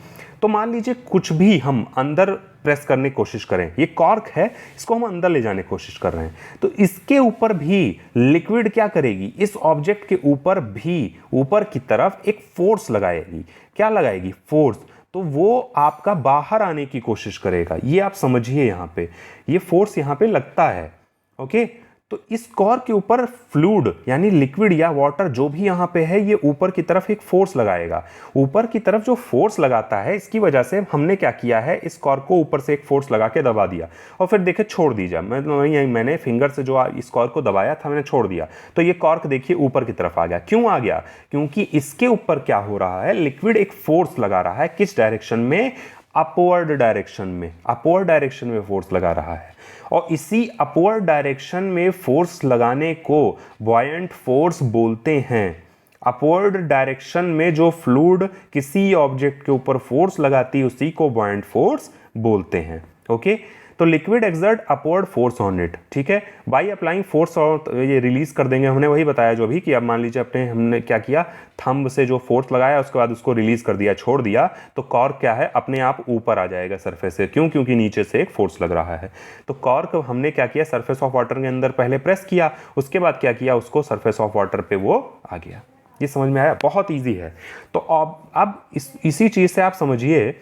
तो मान लीजिए कुछ भी हम अंदर प्रेस करने की कोशिश करें, ये कॉर्क है, इसको हम अंदर ले जाने की कोशिश कर रहे हैं, तो इसके ऊपर भी लिक्विड क्या करेगी? इस ऑब्जेक्ट के ऊपर भी ऊपर की तरफ एक फोर्स लगाएगी। क्या लगाएगी? फोर्स। तो वो आपका बाहर आने की कोशिश करेगा। ये आप समझिए, यहाँ पे ये फोर्स यहाँ पे लगता है, ओके। तो इस कॉर्क के ऊपर फ्लूइड यानी लिक्विड या वाटर जो भी यहाँ पे है, ये ऊपर की तरफ एक फोर्स लगाएगा। ऊपर की तरफ जो फोर्स लगाता है, इसकी वजह से हमने क्या किया है, इस कॉर्क को ऊपर से एक फोर्स लगा के दबा दिया और फिर देखे छोड़ दीजिए। मैंने फिंगर से जो इस कॉर्क को दबाया था, मैंने छोड़ दिया, तो ये कॉर्क देखिए ऊपर की तरफ आ गया। क्यों आ गया? क्योंकि इसके ऊपर क्या हो रहा है, लिक्विड एक फोर्स लगा रहा है। किस डायरेक्शन में? अपवर्ड डायरेक्शन में। अपवर्ड डायरेक्शन में फोर्स लगा रहा है और इसी अपवर्ड डायरेक्शन में फोर्स लगाने को बॉयंट फोर्स बोलते हैं। अपवर्ड डायरेक्शन में जो फ्लूइड किसी ऑब्जेक्ट के ऊपर फोर्स लगाती है उसी को बॉयंट फोर्स बोलते हैं, ओके। तो liquid exert upward force on it, ठीक है, बाई अप्लाइंग फोर्स। और ये रिलीज कर देंगे, हमने वही बताया जो भी कि अब मान लीजिए हमने क्या किया, थंब से जो फोर्स लगाया उसके बाद उसको रिलीज कर दिया, छोड़ दिया, तो कॉर्क क्या है, अपने आप ऊपर आ जाएगा सरफेस से। क्यों? क्योंकि नीचे से एक फोर्स लग रहा है। तो कॉर्क हमने क्या किया, सरफेस ऑफ वाटर के अंदर पहले प्रेस किया, उसके बाद क्या किया, उसको सरफेस ऑफ वाटर पे वो आ गया। ये समझ में आया? बहुत ईजी है। तो अब इसी चीज से आप समझिए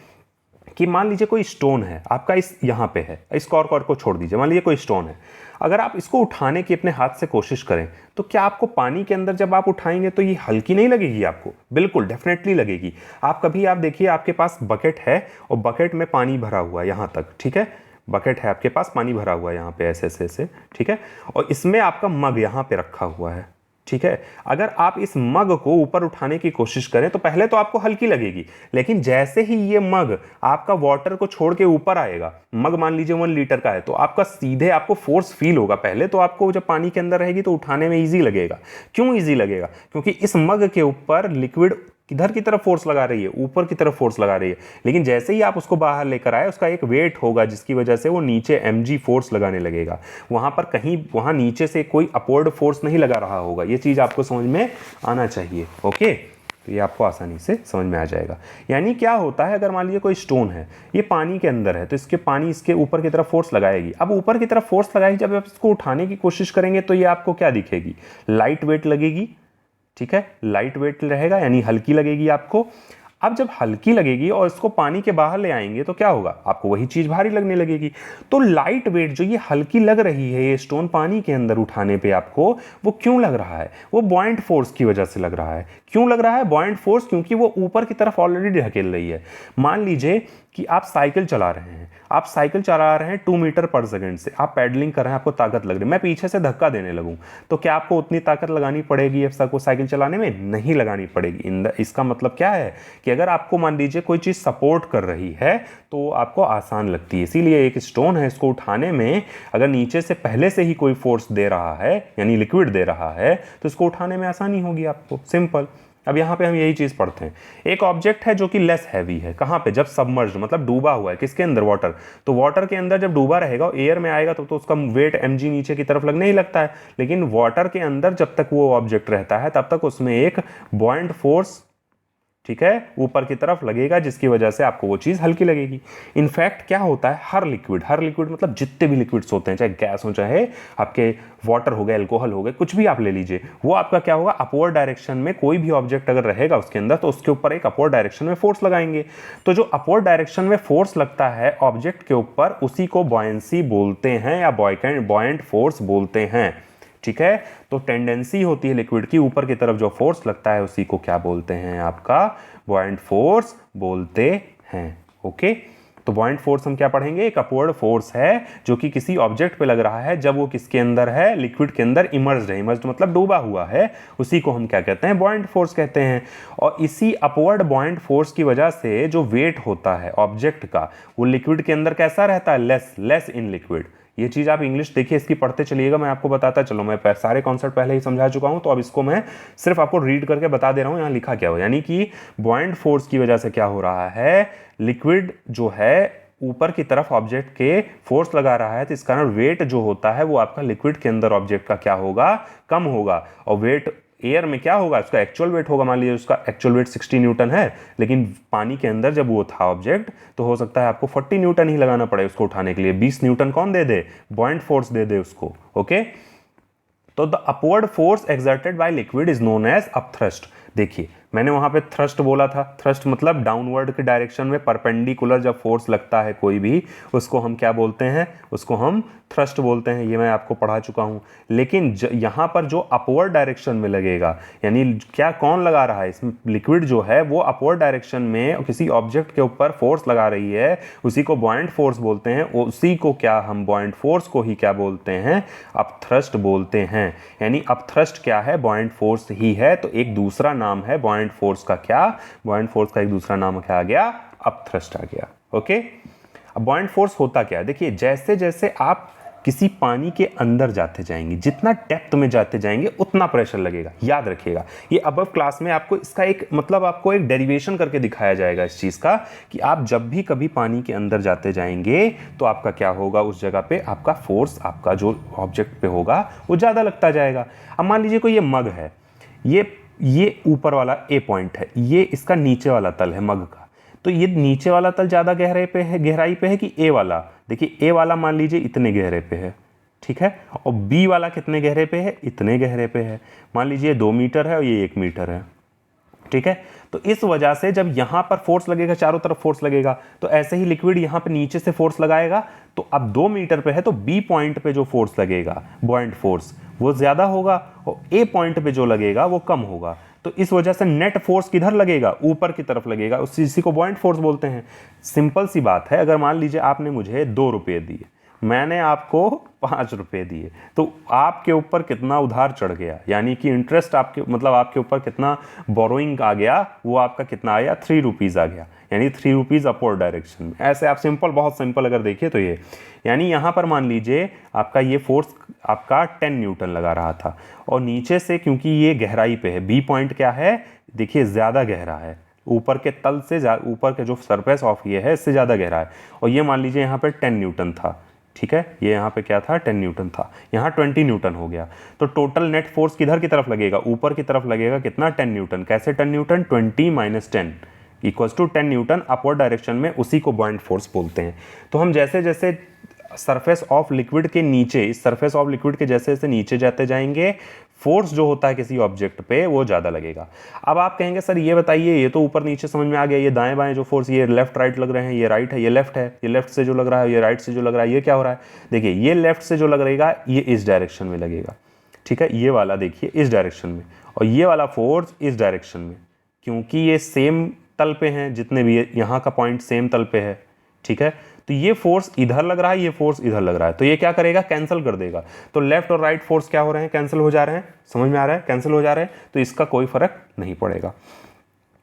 कि मान लीजिए कोई स्टोन है आपका, इस यहाँ पे है, इस कॉर्क को छोड़ दीजिए, मान लीजिए कोई स्टोन है, अगर आप इसको उठाने की अपने हाथ से कोशिश करें तो क्या आपको पानी के अंदर जब आप उठाएंगे तो ये हल्की नहीं लगेगी आपको? बिल्कुल डेफिनेटली लगेगी। आप देखिए आपके पास बकेट है और बकेट में पानी भरा हुआ है यहाँ तक, ठीक है, बकेट है आपके पास, पानी भरा हुआ है यहाँ पे ऐसे ऐसे ऐसे, ठीक है, और इसमें आपका मग यहाँ पे रखा हुआ है, ठीक है। अगर आप इस मग को ऊपर उठाने की कोशिश करें तो पहले तो आपको हल्की लगेगी, लेकिन जैसे ही ये मग आपका वाटर को छोड़ के ऊपर आएगा, मग मान लीजिए 1 लीटर का है, तो आपका सीधे आपको फोर्स फील होगा। पहले तो आपको जब पानी के अंदर रहेगी तो उठाने में इजी लगेगा। क्यों इजी लगेगा? क्योंकि इस मग के ऊपर लिक्विड किधर की तरफ फोर्स लगा रही है, ऊपर की तरफ फोर्स लगा रही है, लेकिन जैसे ही आप उसको बाहर लेकर आए उसका एक वेट होगा जिसकी वजह से वो नीचे mg फोर्स लगाने लगेगा। वहां पर कहीं वहां नीचे से कोई अपवर्ड फोर्स नहीं लगा रहा होगा। ये चीज आपको समझ में आना चाहिए। ओके, तो ये आपको आसानी से समझ में आ जाएगा। यानी क्या होता है, अगर मान लीजिए कोई स्टोन है, ये पानी के अंदर है, तो इसके पानी इसके ऊपर की तरफ फोर्स लगाएगी। अब ऊपर की तरफ फोर्स लगाएगी, जब आप इसको उठाने की कोशिश करेंगे तो ये आपको क्या दिखेगी? लाइट वेट लगेगी, ठीक है, लाइट वेट रहेगा यानी हल्की लगेगी आपको। अब जब हल्की लगेगी और इसको पानी के बाहर ले आएंगे तो क्या होगा? आपको वही चीज भारी लगने लगेगी। तो लाइट वेट जो ये हल्की लग रही है, ये स्टोन पानी के अंदर उठाने पे आपको, वो क्यों लग रहा है? वो बॉयंट फोर्स की वजह से लग रहा है। क्यों लग रहा है बॉयंट फोर्स? क्योंकि वो ऊपर की तरफ ऑलरेडी ढकेल रही है। मान लीजिए कि आप साइकिल चला रहे हैं, आप साइकिल चला रहे हैं 2 मीटर पर सेकंड से, आप पैडलिंग कर रहे हैं, आपको ताकत लग रही है, मैं पीछे से धक्का देने लगूं तो क्या आपको उतनी ताकत लगानी पड़ेगी को साइकिल चलाने में? नहीं लगानी पड़ेगी। इसका मतलब क्या है कि अगर आपको मान लीजिए कोई चीज सपोर्ट कर रही है तो आपको आसान लगती है। इसीलिए एक स्टोन है, इसको उठाने में अगर नीचे से पहले से ही कोई फोर्स दे रहा है यानी लिक्विड दे रहा है तो इसको उठाने में आसानी होगी आपको, सिंपल। अब यहाँ पे हम यही चीज पढ़ते हैं। एक ऑब्जेक्ट है जो कि लेस हैवी है, कहाँ पे? जब सबमर्ज्ड मतलब डूबा हुआ है, किसके अंदर? वाटर। तो वाटर के अंदर जब डूबा रहेगा, एयर में आएगा तो उसका वेट mg नीचे की तरफ लगने ही लगता है, लेकिन वाटर के अंदर जब तक वो ऑब्जेक्ट रहता है तब तक उसमें एक बॉयंट फोर्स, ठीक है, ऊपर की तरफ लगेगा, जिसकी वजह से आपको वो चीज हल्की लगेगी। इनफैक्ट क्या होता है, हर लिक्विड मतलब जितने भी लिक्विड्स होते हैं, चाहे गैस हो, चाहे आपके वाटर हो गए, अल्कोहल हो गए, कुछ भी आप ले लीजिए, वो आपका क्या होगा? अपवर्ड डायरेक्शन में कोई भी ऑब्जेक्ट अगर रहेगा उसके अंदर तो उसके ऊपर एक अपवर्ड डायरेक्शन में फोर्स लगाएंगे। तो जो अपवर्ड डायरेक्शन में फोर्स लगता है ऑब्जेक्ट के ऊपर, उसी को बॉयंसी बोलते हैं या बॉयंट फोर्स बोलते हैं, ठीक है। तो टेंडेंसी होती है लिक्विड की ऊपर की तरफ जो फोर्स लगता है उसी को क्या बोलते हैं? आपका बॉयंट फोर्स बोलते हैं। ओके, तो बॉयंट फोर्स हम क्या पढ़ेंगे? एक अपवर्ड फोर्स है जो कि किसी ऑब्जेक्ट पे लग रहा है जब वो किसके अंदर है? लिक्विड के अंदर इमर्ज्ड है। इमर्ज्ड मतलब डूबा हुआ है, उसी को हम क्या कहते हैं? बॉयंट फोर्स कहते हैं। और इसी अपवर्ड बॉयंट फोर्स की वजह से जो वेट होता है ऑब्जेक्ट का, वो लिक्विड के अंदर कैसा रहता है? Less in liquid. ये चीज आप इंग्लिश देखिए, इसकी पढ़ते चलिएगा, मैं आपको बताता चलो। मैं सारे कॉन्सेप्ट पहले ही समझा चुका हूं, तो अब इसको मैं सिर्फ आपको रीड करके बता दे रहा हूं यहां लिखा क्या हो। यानी कि बॉयंट फोर्स की वजह से क्या हो रहा है, लिक्विड जो है ऊपर की तरफ ऑब्जेक्ट के फोर्स लगा रहा है, तो इस कारण वेट जो होता है वो आपका लिक्विड के अंदर ऑब्जेक्ट का क्या होगा? कम होगा। और वेट एयर में क्या होगा? उसका एक्चुअल वेट होगा, मान लीजिए उसका एक्चुअल वेट 60 न्यूटन है, लेकिन पानी के अंदर जब वो था ऑब्जेक्ट, तो हो सकता है आपको 40 न्यूटन ही लगाना पड़े उसको उठाने के लिए। 20 न्यूटन कौन दे दे? बॉयंट फोर्स दे दे उसको। ओके, तो the upward force exerted by liquid is known as upthrust. देखिए मैंने वहां पे थ्रस्ट बोला था, थ्रस्ट मतलब डाउनवर्ड के डायरेक्शन में परपेंडिकुलर जब फोर्स लगता है कोई भी, उसको हम क्या बोलते हैं? उसको हम थ्रस्ट बोलते हैं। ये मैं आपको पढ़ा चुका हूं। लेकिन यहां पर जो अपवर्ड डायरेक्शन में लगेगा, यानी क्या कौन लगा रहा है इसमें? लिक्विड जो है वो अपवर्ड डायरेक्शन में किसी ऑब्जेक्ट के ऊपर फोर्स लगा रही है, उसी को बॉयंट फोर्स बोलते हैं। उसी को क्या हम बॉयंट फोर्स को ही क्या बोलते हैं? अपथ्रस्ट बोलते हैं। यानी अपथ्रस्ट क्या है? बॉयंट फोर्स ही है। तो एक दूसरा नाम है बॉयंट फोर्स का। क्या? बॉयंट फोर्स का एक दूसरा नाम क्या आ गया? अपथ्रस्ट आ गया। ओके, अब बॉयंट फोर्स होता क्या है? देखिए जैसे जैसे आप किसी पानी के अंदर जाते जाएंगे, जितना डेप्थ में जाते जाएंगे उतना प्रेशर लगेगा। याद रखिएगा, ये अबव क्लास में आपको इसका एक मतलब आपको एक डेरिवेशन करके दिखाया जाएगा इस चीज का, कि आप जब भी कभी पानी के अंदर जाते जाएंगे तो आपका क्या होगा? उस जगह पे आपका फोर्स, आपका जो ऑब्जेक्ट पे होगा वो ज्यादा लगता जाएगा। अब मान लीजिए कोई ये मग है, ये ऊपर वाला ए पॉइंट है, ये इसका नीचे वाला तल है मग का, तो ये नीचे वाला तल ज्यादा गहराई पे है कि ए वाला? देखिए ए वाला मान लीजिए इतने गहरे पे है, ठीक है, और बी वाला कितने गहरे पे है? इतने गहरे पे है। मान लीजिए 2 मीटर है और ये 1 मीटर है, ठीक है। तो इस वजह से जब यहां पर फोर्स लगेगा, चारों तरफ फोर्स लगेगा, तो ऐसे ही लिक्विड यहां पे नीचे से फोर्स लगाएगा, तो अब 2 मीटर पे है तो बी पॉइंट पे जो फोर्स लगेगा, बॉइंट फोर्स, वो ज्यादा होगा और ए पॉइंट पे जो लगेगा वो कम होगा। तो इस वजह से नेट फोर्स किधर लगेगा, ऊपर की तरफ लगेगा, इसी को बॉइंट फोर्स बोलते हैं। सिंपल सी बात है, अगर मान लीजिए आपने मुझे 2 रुपये दिए, मैंने आपको 5 रुपये दिए, तो आपके ऊपर कितना उधार चढ़ गया, यानी कि इंटरेस्ट आपके मतलब आपके ऊपर कितना बोरोइंग आ गया, वो आपका कितना आया, 3 रुपीज़ आ गया, यानी 3 रुपीज़ अपवर्ड डायरेक्शन में। ऐसे आप सिंपल, बहुत सिंपल अगर देखिए तो ये, यानी यहाँ पर मान लीजिए आपका ये फोर्स आपका 10 न्यूटन लगा रहा था, और नीचे से क्योंकि ये गहराई पे है, बी पॉइंट क्या है, देखिए ज़्यादा गहरा है, ऊपर के तल से ऊपर के जो सरफेस ऑफ ये है इससे ज़्यादा गहरा है, और ये मान लीजिए यहाँ पे 10 न्यूटन था, ठीक है, ये यहाँ पे क्या था, 10 न्यूटन था, यहाँ 20 न्यूटन हो गया। तो टोटल नेट फोर्स किधर की तरफ लगेगा, ऊपर की तरफ लगेगा, कितना, 10 न्यूटन। कैसे 10 newton, 20 minus 10 equals to 10 newton upward direction में, उसी को बॉइंट फोर्स बोलते हैं। तो हम जैसे जैसे सरफेस ऑफ लिक्विड के नीचे, इस सरफेस ऑफ लिक्विड के जैसे जैसे नीचे जाते जाएंगे, फोर्स जो होता है किसी ऑब्जेक्ट पे वो ज़्यादा लगेगा। अब आप कहेंगे सर ये बताइए, ये तो ऊपर नीचे समझ में आ गया, ये दाएं बाएं जो फोर्स, ये लेफ्ट राइट लग रहे हैं, ये राइट है, ये लेफ्ट है, ये लेफ्ट से जो लग रहा है, ये राइट से जो लग रहा है, ये क्या हो रहा है, देखिए ये लेफ्ट से जो लग रहेगा ये इस डायरेक्शन में लगेगा, ठीक है, ये वाला देखिए इस डायरेक्शन में, और ये वाला फोर्स इस डायरेक्शन में, क्योंकि ये सेम तल पे हैं, जितने भी यहाँ का पॉइंट सेम तल पे है, ठीक है। तो ये फोर्स इधर लग रहा है, ये फोर्स इधर लग रहा है, तो ये क्या करेगा, कैंसिल कर देगा। तो लेफ्ट और राइट फोर्स क्या हो रहे हैं, कैंसिल हो जा रहे हैं, समझ में आ रहा है, कैंसिल हो जा रहे हैं, तो इसका कोई फर्क नहीं पड़ेगा।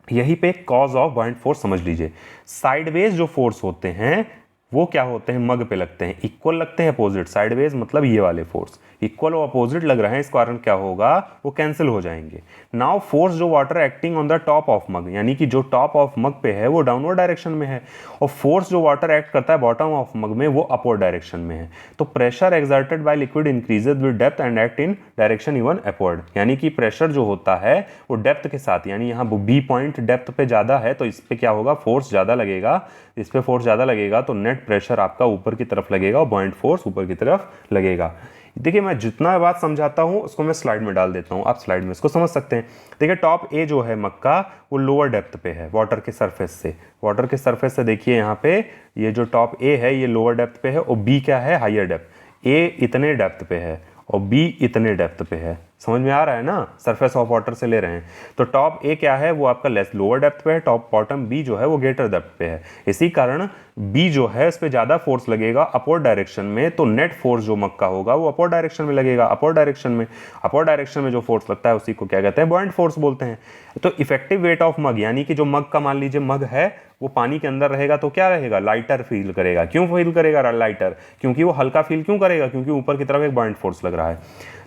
यहीं पे कॉज ऑफ बॉइंट फोर्स समझ लीजिए। साइडवेज जो फोर्स होते हैं वो क्या होते हैं, मग पे लगते हैं, इक्वल लगते हैं अपोजिट। साइडवेज मतलब ये वाले फोर्स इक्वल और अपोजिट लग रहे हैं, इस कारण क्या होगा, वो कैंसिल हो जाएंगे। नाउ फोर्स जो water acting on the top of mug, यानी कि जो टॉप ऑफ मग पे है वो डाउनवर्ड डायरेक्शन में है, और फोर्स जो वाटर एक्ट करता है बॉटम ऑफ मग में वो अपवर्ड डायरेक्शन में है। तो pressure exerted by liquid increases with depth and act in direction even upward, यानी कि प्रेशर जो होता है वो डेप्थ के साथ, यानी यहाँ बी पॉइंट डेप्थ पे ज़्यादा है तो इस पर क्या होगा, फोर्स ज़्यादा लगेगा, इस पर फोर्स ज़्यादा लगेगा तो नेट प्रेशर आपका ऊपर की तरफ लगेगा और बॉइंट फोर्स ऊपर की तरफ लगेगा। देखिए मैं जितना बात समझाता हूँ उसको मैं स्लाइड में डाल देता हूँ, आप स्लाइड में इसको समझ सकते हैं। देखिए टॉप ए जो है मग का वो लोअर डेप्थ पे है वाटर के सरफेस से, वाटर के सरफेस से देखिए यहाँ पे ये जो टॉप ए है ये लोअर डेप्थ पे है, और बी क्या है, हायर डेप्थ। ए इतने डेप्थ पे है और बी इतने डेप्थ पे है, समझ में आ रहा है ना, सरफेस ऑफ वाटर से ले रहे हैं। तो टॉप ए क्या है, वो आपका लेस लोअर डेप्थ पे है, टॉप बॉटम बी जो है वो ग्रेटर डेप्थ पे है। इसी कारण बी जो है इस पे ज़्यादा फोर्स लगेगा अपवर्ड डायरेक्शन में, तो नेट फोर्स जो मग का होगा वो अपवर्ड डायरेक्शन में लगेगा। अपवर्ड डायरेक्शन में जो फोर्स लगता है उसी को क्या कहते हैं, बॉइंट फोर्स बोलते हैं। तो इफेक्टिव वेट ऑफ मग, यानी कि जो मग का मान लीजिए मग है वो पानी के अंदर रहेगा तो क्या रहेगा, लाइटर फील करेगा। क्यों फील करेगा लाइटर, क्योंकि वो हल्का फील क्यों करेगा, क्योंकि ऊपर की तरफ एक बॉइंट फोर्स लग रहा है।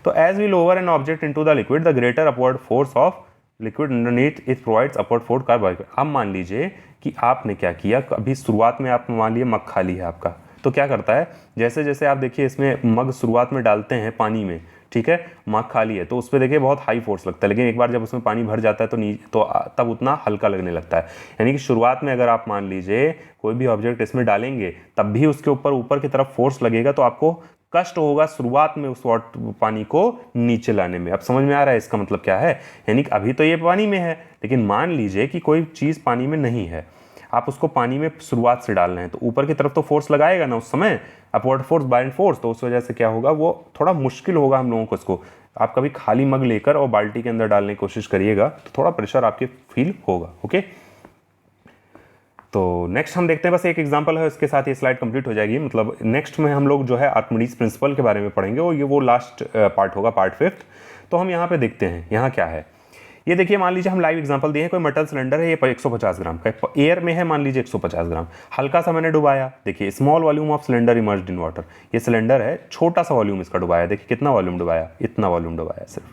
तो as we lower an object into the liquid the greater upward force of liquid underneath it provides upward force carbohydrate. अब मान लीजिए कि आपने क्या किया, अभी शुरुआत में आप मान लीजिए मग खाली है आपका, तो क्या करता है, जैसे जैसे आप देखिए इसमें मग शुरुआत में डालते हैं पानी में, ठीक है, मग खाली है तो उस पर देखिए बहुत हाई फोर्स लगता है, लेकिन एक बार जब उसमें पानी भर जाता है तो तब उतना हल्का लगने लगता है। यानी कि शुरुआत में अगर आप मान लीजिए कोई भी ऑब्जेक्ट इसमें डालेंगे तब भी उसके ऊपर की तरफ फोर्स लगेगा, तो आपको कष्ट होगा शुरुआत में उस पानी को नीचे लाने में। अब समझ में आ रहा है इसका मतलब क्या है, यानी कि अभी तो ये पानी में है, लेकिन मान लीजिए कि कोई चीज़ पानी में नहीं है, आप उसको पानी में शुरुआत से डाल रहे हैं, तो ऊपर की तरफ तो फोर्स लगाएगा ना उस समय, अपवर्ड फोर्स बाइंड फोर्स, तो उस वजह से क्या होगा, वो थोड़ा मुश्किल होगा हम लोगों को इसको। आप कभी खाली मग लेकर और बाल्टी के अंदर डालने की कोशिश करिएगा तो थोड़ा प्रेशर आपके फील होगा। ओके, तो नेक्स्ट हम देखते हैं, बस एक एग्जांपल है, इसके साथ ये स्लाइड कंप्लीट हो जाएगी। मतलब नेक्स्ट में हम लोग जो है आर्किमिडीज प्रिंसिपल के बारे में पढ़ेंगे, और ये वो लास्ट पार्ट होगा, पार्ट 5। तो हम यहाँ पे देखते हैं यहाँ क्या है। ये देखिए मान लीजिए हम लाइव एग्जांपल दिए हैं, कोई मेटल सिलेंडर है, ये 150 ग्राम का, एयर में है मान लीजिए 150 ग्राम, हल्का सा मैंने डुबाया, देखिए small volume of cylinder emerged in water, ये सिलेंडर है, छोटा सा वॉल्यूम इसका डुबाया, देखिए कितना वॉल्यूम डुबाया, इतना वॉल्यूम डुबाया सिर्फ,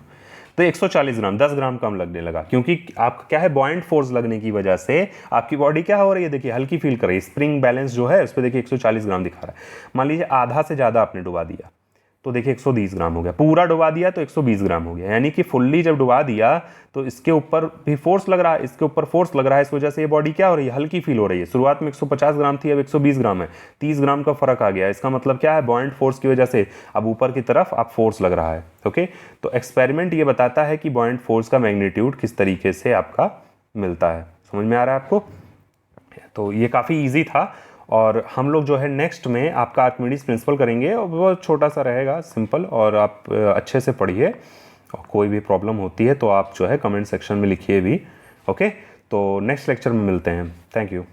तो 140 ग्राम, 10 ग्राम कम लगने लगा, क्योंकि आपका क्या है, बॉइंट फोर्स लगने की वजह से आपकी बॉडी क्या हो रही है, देखिए हल्की फील कर रही है, स्प्रिंग बैलेंस जो है उस पर देखिए 140 ग्राम दिखा रहा है। मान लीजिए आधा से ज़्यादा आपने डुबा दिया तो देखिए 120 ग्राम हो गया, पूरा डुबा दिया तो 120 ग्राम हो गया, यानी कि फुल्ली जब डुबा दिया तो इसके ऊपर भी फोर्स लग रहा है, इसके ऊपर फोर्स लग रहा है, इस वजह से ये बॉडी क्या हो रही है, हल्की फील हो रही है। शुरुआत में 150 ग्राम थी, अब 120 ग्राम है, 30 ग्राम का फर्क आ गया। इसका मतलब क्या है, बॉइंट फोर्स की वजह से अब ऊपर की तरफ आप फोर्स लग रहा है। ओके, तो एक्सपेरिमेंट ये बताता है कि बॉइंट फोर्स का मैग्नीट्यूड किस तरीके से आपका मिलता है। समझ में आ रहा है आपको? तो ये काफ़ी इजी था और हम लोग जो है नेक्स्ट में आपका आर्किमिडीज प्रिंसिपल करेंगे और बहुत छोटा सा रहेगा, सिंपल, और आप अच्छे से पढ़िए और कोई भी प्रॉब्लम होती है तो आप जो है कमेंट सेक्शन में लिखिए भी। ओके, तो नेक्स्ट लेक्चर में मिलते हैं। Thank you.